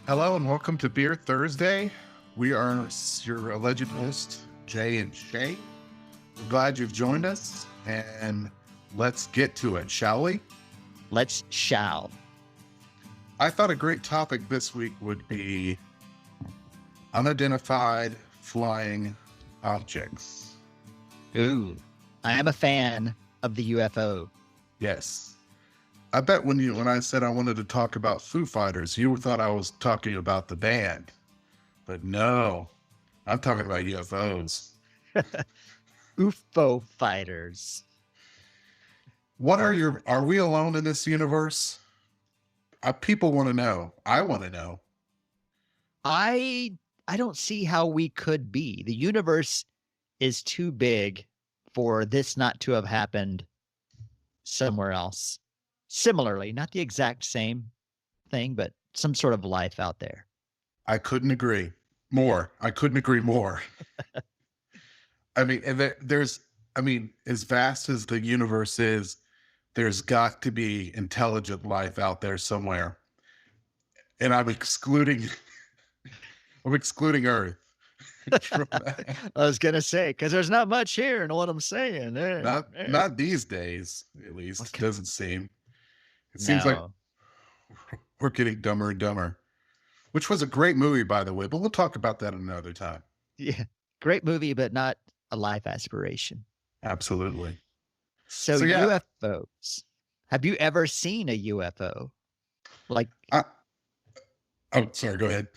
Hello and welcome to Beer Thursday. We are your alleged hosts, Jay and Shay. We're glad you've joined us, and let's get to it, shall we? Shall. I thought a great topic this week would be unidentified flying objects. Ooh, I am a fan of the UFO. Yes. I bet when I said I wanted to talk about Foo Fighters, you thought I was talking about the band. But no, I'm talking about UFOs. UFO fighters. Are we alone in this universe? People want to know. I want to know. I don't see how we could be. The universe is too big for this not to have happened somewhere else. Similarly, not the exact same thing, but some sort of life out there. I couldn't agree more. I couldn't agree more. I mean, as vast as the universe is, there's got to be intelligent life out there somewhere. And I'm excluding Earth. I was going to say, because there's not much here in what I'm saying. Not these days, at least. Okay. It doesn't seem. It seems like we're getting dumber and dumber, which was a great movie, by the way, but we'll talk about that another time. Yeah. Great movie, but not a life aspiration. Absolutely. So yeah. UFOs. Have you ever seen a UFO? Sorry, go ahead.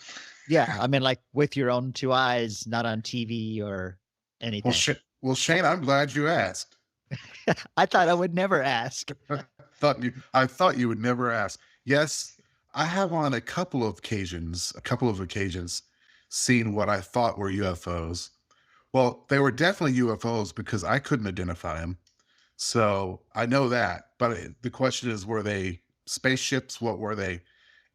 Yeah, I mean, like with your own two eyes, not on TV or anything. Well, Shane, I'm glad you asked. I thought I would never ask. I thought you would never ask. Yes, I have on a couple of occasions seen what I thought were UFOs. Well, they were definitely UFOs because I couldn't identify them. So I know that. But the question is, were they spaceships? What were they?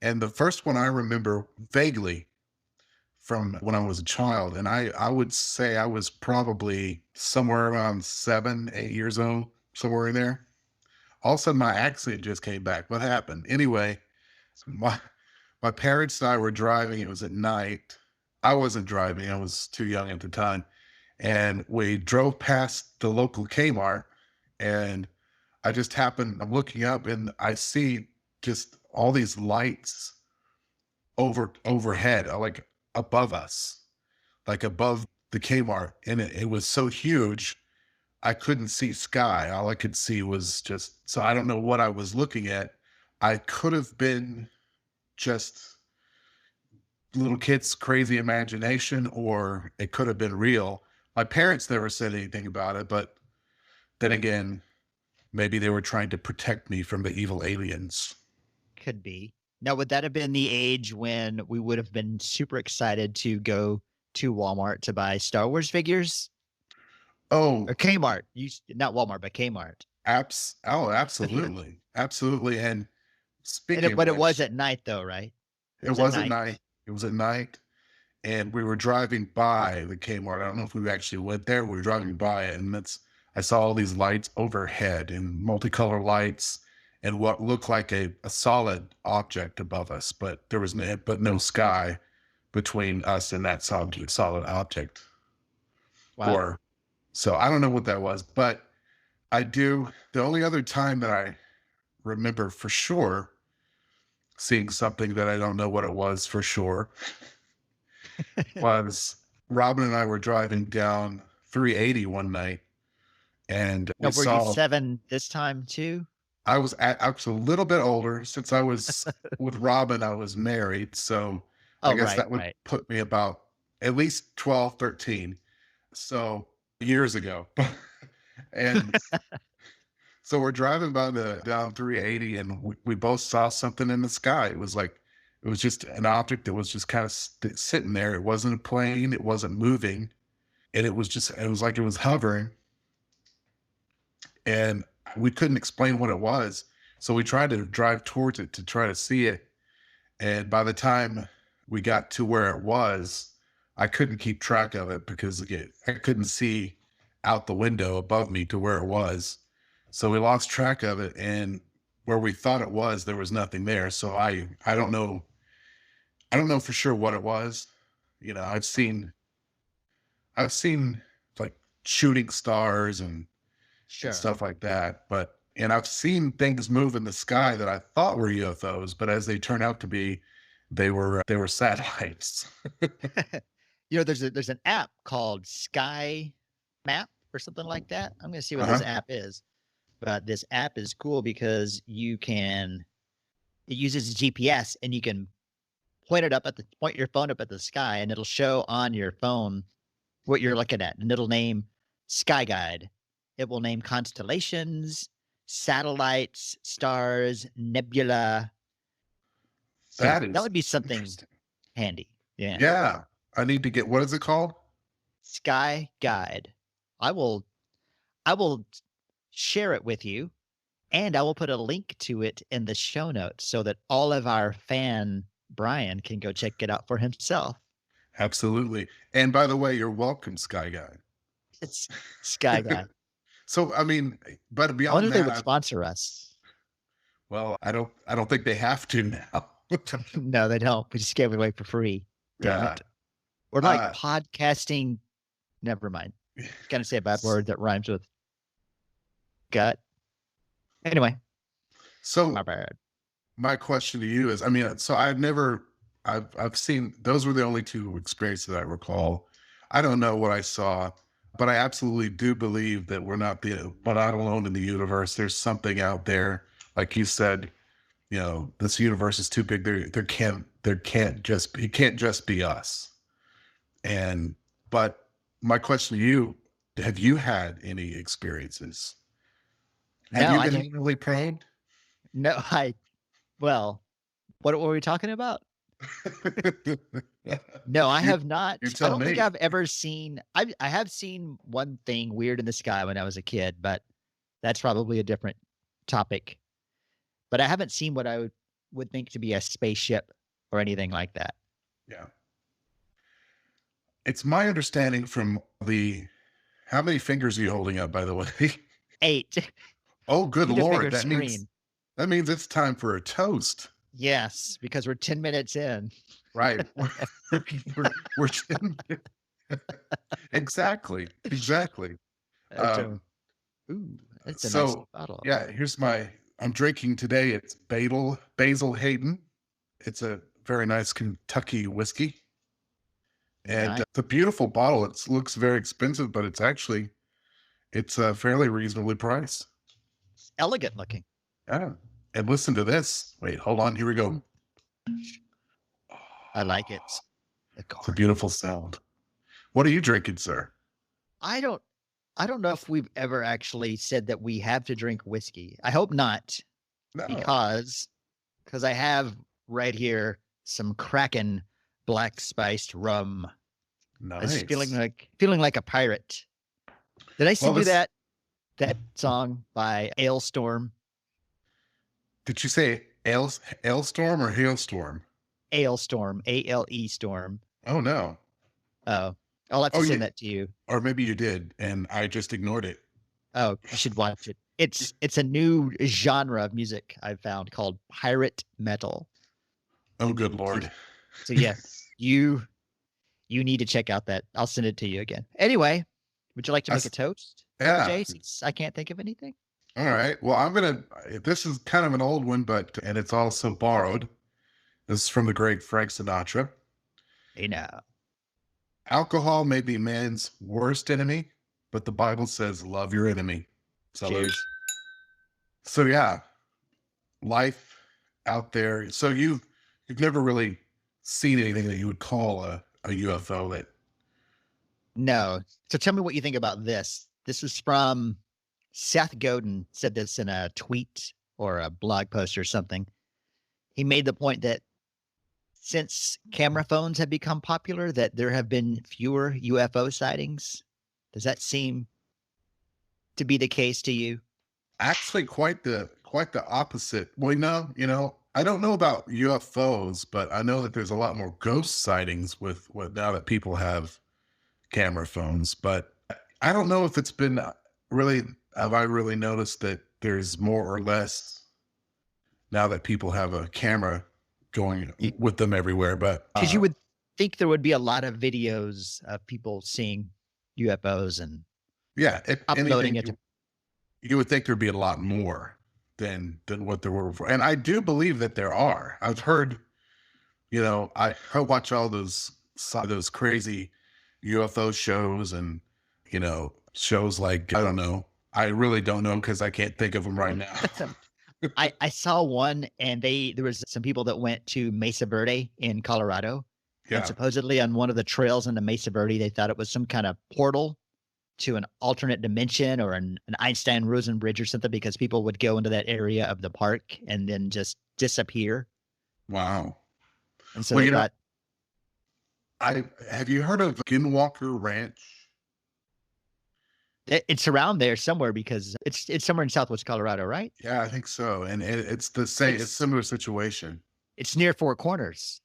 And the first one I remember vaguely from when I was a child. And I would say I was probably somewhere around 7, 8 years old, somewhere in there. All of a sudden, my accent just came back. What happened? Anyway, my parents and I were driving. It was at night. I wasn't driving. I was too young at the time. And we drove past the local Kmart. And I'm looking up and I see just all these lights overhead, like above us, like above the Kmart. And it was so huge. I couldn't see sky. All I could see was so I don't know what I was looking at. I could have been just little kid's crazy imagination, or it could have been real. My parents never said anything about it, but then again, maybe they were trying to protect me from the evil aliens. Could be. Now, would that have been the age when we would have been super excited to go to Walmart to buy Star Wars figures? Oh, or Kmart. Not Walmart, but Kmart. Absolutely. Absolutely. And but it was at night though, right? It was at night. It was at night. And we were driving by the Kmart. I don't know if we actually went there. We were driving by it, and I saw all these lights overhead and multicolor lights and what looked like a solid object above us, but there was no sky between us and that solid object. Wow. So I don't know what that was, but I do. The only other time that I remember for sure seeing something that I don't know what it was for sure was Robin and I were driving down 380 one night, and were you 7 this time too? I was a little bit older. Since I was with Robin, I was married, so I guess that would put me about at least 12, 13. So years ago. And so we're driving down 380, and we both saw something in the sky. It was just an object that was just kind of sitting there. It wasn't a plane. It wasn't moving. And it was like it was hovering. And we couldn't explain what it was. So we tried to drive towards it to try to see it. And by the time we got to where it was, I couldn't keep track of it because I couldn't see out the window above me to where it was. So we lost track of it, and where we thought it was, there was nothing there. So I don't know I don't know for sure what it was. I've seen like shooting stars and Sure. stuff like that. And I've seen things move in the sky that I thought were UFOs, but as they turn out to be, they were satellites. There's an app called Sky Map or something like that. I'm gonna see what this Uh-huh. app is. But this app is cool because it uses GPS and you can point your phone up at the sky and it'll show on your phone what you're looking at and it'll name Sky Guide. It will name constellations, satellites, stars, nebula. So That that is would be something interesting. handy. Yeah. Yeah. I need to get, what is it called? Sky Guide. I will I will share it with you and I will put a link to it in the show notes so that all of our fan Brian can go check it out for himself. Absolutely. And by the way, you're welcome, Sky Guy. It's Sky Guy. So, I mean, but I wonder beyond if they that, would sponsor us. I don't think they have to now. No, they don't. We just gave it away for free. Damn Yeah. it. We're like Uh, podcasting. Never mind. Gonna say a bad word that rhymes with gut. Anyway, my so bad. my question to you is, I mean, so I've seen, those were the only two experiences that I recall. I don't know what I saw, but I absolutely do believe that we're not alone in the universe. There's something out there. Like you said, this universe is too big. There can't just, it can't just be us. And, but my question to you, have you had any experiences? Have No, you I been don't. anally prayed? No, well, what were we talking about? No, I you, have not. you I tell don't think me. I've ever seen. I have seen one thing weird in the sky when I was a kid, but that's probably a different topic. But I haven't seen what I would think to be a spaceship or anything like that. Yeah. It's my understanding from how many fingers are you holding up, by the way? 8. Oh, good You need a bigger Lord. screen. That means it's time for a toast. Yes, because we're 10 minutes in. Right. We're exactly. Exactly. That's Um, ooh, that's a nice so bottle. yeah, I'm drinking today. It's Basil Hayden. It's a very nice Kentucky whiskey. And Nice. it's a beautiful bottle. It looks very expensive, but it's fairly reasonably priced. Elegant looking. Yeah. And listen to this. Wait, hold on. Here we go. I like it. Of It's a course. beautiful sound. What are you drinking, sir? I don't I don't know if we've ever actually said that we have to drink whiskey. I hope not, No. because I have right here some Kraken black spiced rum. I was Nice. feeling like a pirate. Did I Well, send you that song by Ailstorm? did you say Ailstorm or Hailstorm? Ailstorm, ALE Storm. Oh, no. Oh, I'll have to Oh, send yeah. that to you. Or maybe you did, and I just ignored it. Oh, you should watch it. It's a new genre of music I've found called pirate metal. Oh, good So, Lord. so yeah, you you need to check out that. I'll send it to you again. Anyway, would you like to make a toast, Yeah. Jay? Since I can't think of anything. All right. Well, this is kind of an old one, and it's also borrowed. This is from the great Frank Sinatra. Hey now. Alcohol may be man's worst enemy, but the Bible says love your enemy. Salute. Cheers. So yeah, life out there. So you've never really seen anything that you would call a UFO that No. So tell me what you think about this. This is from Seth Godin said this in a tweet or a blog post or something. He made the point that since camera phones have become popular, that there have been fewer UFO sightings. Does that seem to be the case to you? actually quite the opposite. Well, I don't know about UFOs, but I know that there's a lot more ghost sightings with now that people have camera phones. But I don't know if it's been really, have I really noticed that there's more or less now that people have a going with them everywhere. But Because you would think there would be a lot of videos of people seeing UFOs and yeah, if uploading anything, it to. you would think there'd be a lot more than what there were before. And I do believe that there are. I've heard, I watch all those crazy UFO shows and, shows like, I don't know. I really don't know because I can't think of them right now. I saw one, and there was some people that went to Mesa Verde in Colorado, and Yeah. supposedly on one of the trails in the Mesa Verde, they thought it was some kind of portal to an alternate dimension or an Einstein-Rosen bridge or something, because people would go into that area of the park and then just disappear. Wow. And so Well, they thought, have you heard of Skinwalker Ranch? it's around there somewhere, because it's somewhere in Southwest Colorado, right? Yeah, I think so. And it's the same, it's similar situation. It's near Four Corners.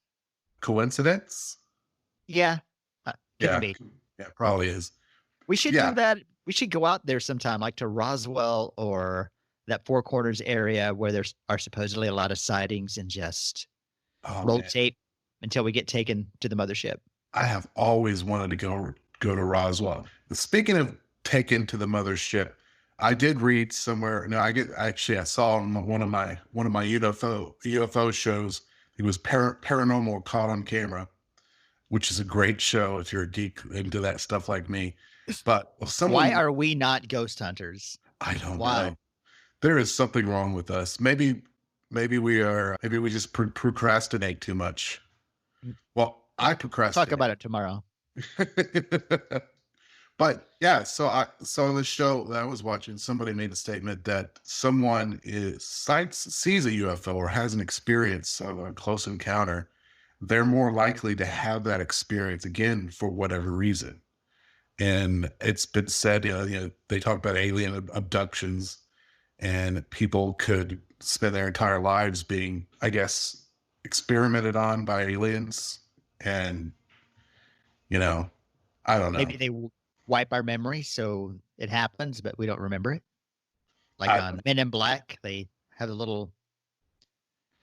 Coincidence? Yeah. Yeah. Could be. Yeah, probably is. We should Yeah. do that. We should go out there sometime, like to Roswell or that Four Corners area where there are supposedly a lot of sightings, and just Oh, man. rotate until we get taken to the mothership. I have always wanted to go to Roswell. Speaking of taken to the mothership, I did read somewhere. No, I saw on one of my UFO shows. It was Paranormal Caught on Camera, which is a great show if you're a geek into that stuff like me. But Why are we not ghost hunters? I don't Why? know. There is something wrong with us. Maybe we just procrastinate too much. Well, I procrastinate. Talk about it tomorrow. But yeah, so on the show that I was watching, somebody made a statement that someone sees a UFO or has an experience of a close encounter. They're more likely to have that experience again for whatever reason. And it's been said, they talk about alien abductions, and people could spend their entire lives being, I guess, experimented on by aliens. And, I don't know. Maybe they wipe our memory so it happens, but we don't remember it. Like on Men in Black, they have a little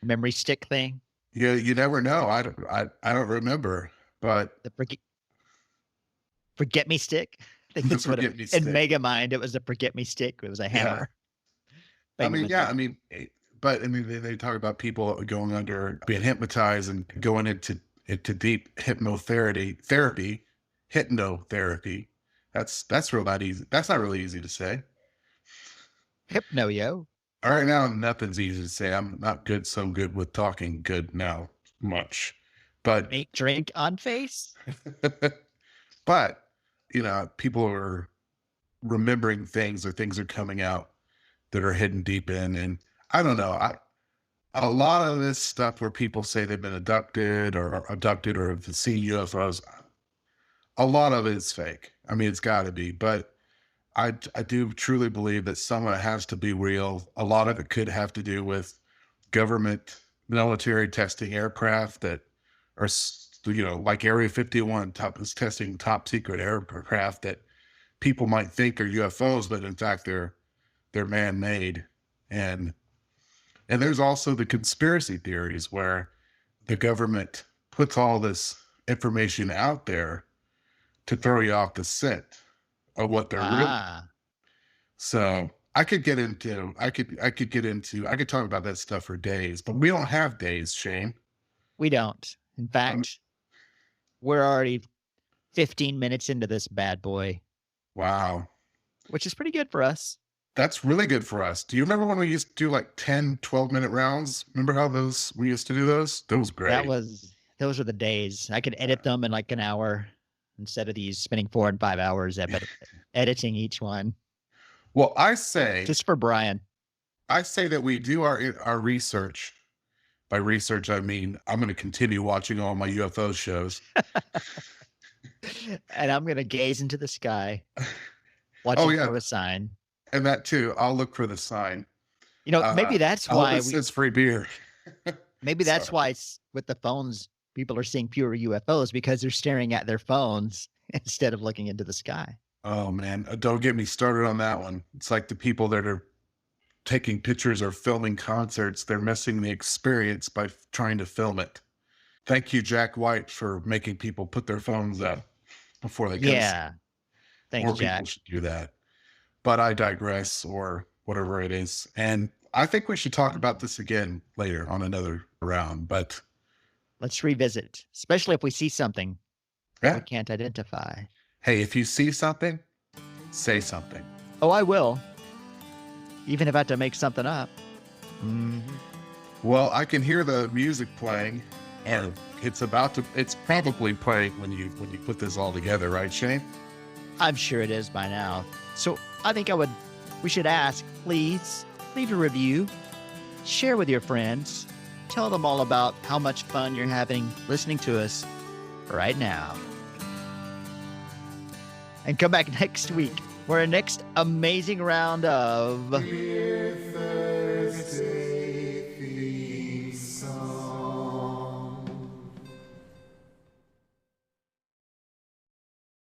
memory stick thing. Yeah, you never know. I don't remember, but The forget me stick. I think that's what in Megamind, it was a forget me stick. It was a hammer. Yeah. But they talk about people going under, being hypnotized and going into deep hypnotherapy. That's real not easy. That's not really easy to say. Hypno, yo. All right, now nothing's easy to say. I'm not so good with talking good now much, but make drink on face. But people are remembering things, or things are coming out that are hidden deep in, and I don't know. A lot of this stuff where people say they've been abducted or have seen UFOs, a lot of it is fake. I mean, it's got to be, but I do truly believe that some of it has to be real. A lot of it could have to do with government, military testing aircraft that are, like Area 51 is testing top secret aircraft that people might think are UFOs, but in fact they're man-made. And there's also the conspiracy theories where the government puts all this information out there to throw you off the scent of what they're really. So I could talk about that stuff for days, but we don't have days, Shane. We don't. In fact, we're already 15 minutes into this bad boy. Wow. Which is pretty good for us. That's really good for us. Do you remember when we used to do like 10, 12-minute rounds? Remember how we used to do those? Those were great. Those were the days. I could edit them in like an hour instead of these spending 4 and 5 hours editing each one. Well, I say, just for Brian, I say that we do our research. By research, I mean, I'm going to continue watching all my UFO shows. And I'm going to gaze into the sky, watching for a sign. And that too, I'll look for the sign. Maybe that's why it says free beer. Maybe that's why with the phones, people are seeing fewer UFOs, because they're staring at their phones instead of looking into the sky. Oh man, don't get me started on that one. It's like the people that are taking pictures or filming concerts, they're missing the experience by trying to film it. Thank you, Jack White, for making people put their phones up before they go. Yeah. Thanks, More people Jack. should do that. But I digress, or whatever it is. And I think we should talk about this again later on another round. But Let's revisit, especially if we see something that we yeah, can't identify. hey, if you see something, say something. Oh, I will. Even if I have to make something up. Mhm. Well, I can hear the music playing, and it's probably playing when you put this all together, right, Shane? I'm sure it is by now. So I think we should ask, please leave a review, share with your friends, tell them all about how much fun you're having listening to us right now. And come back next week for our next amazing round of... We're thirsty.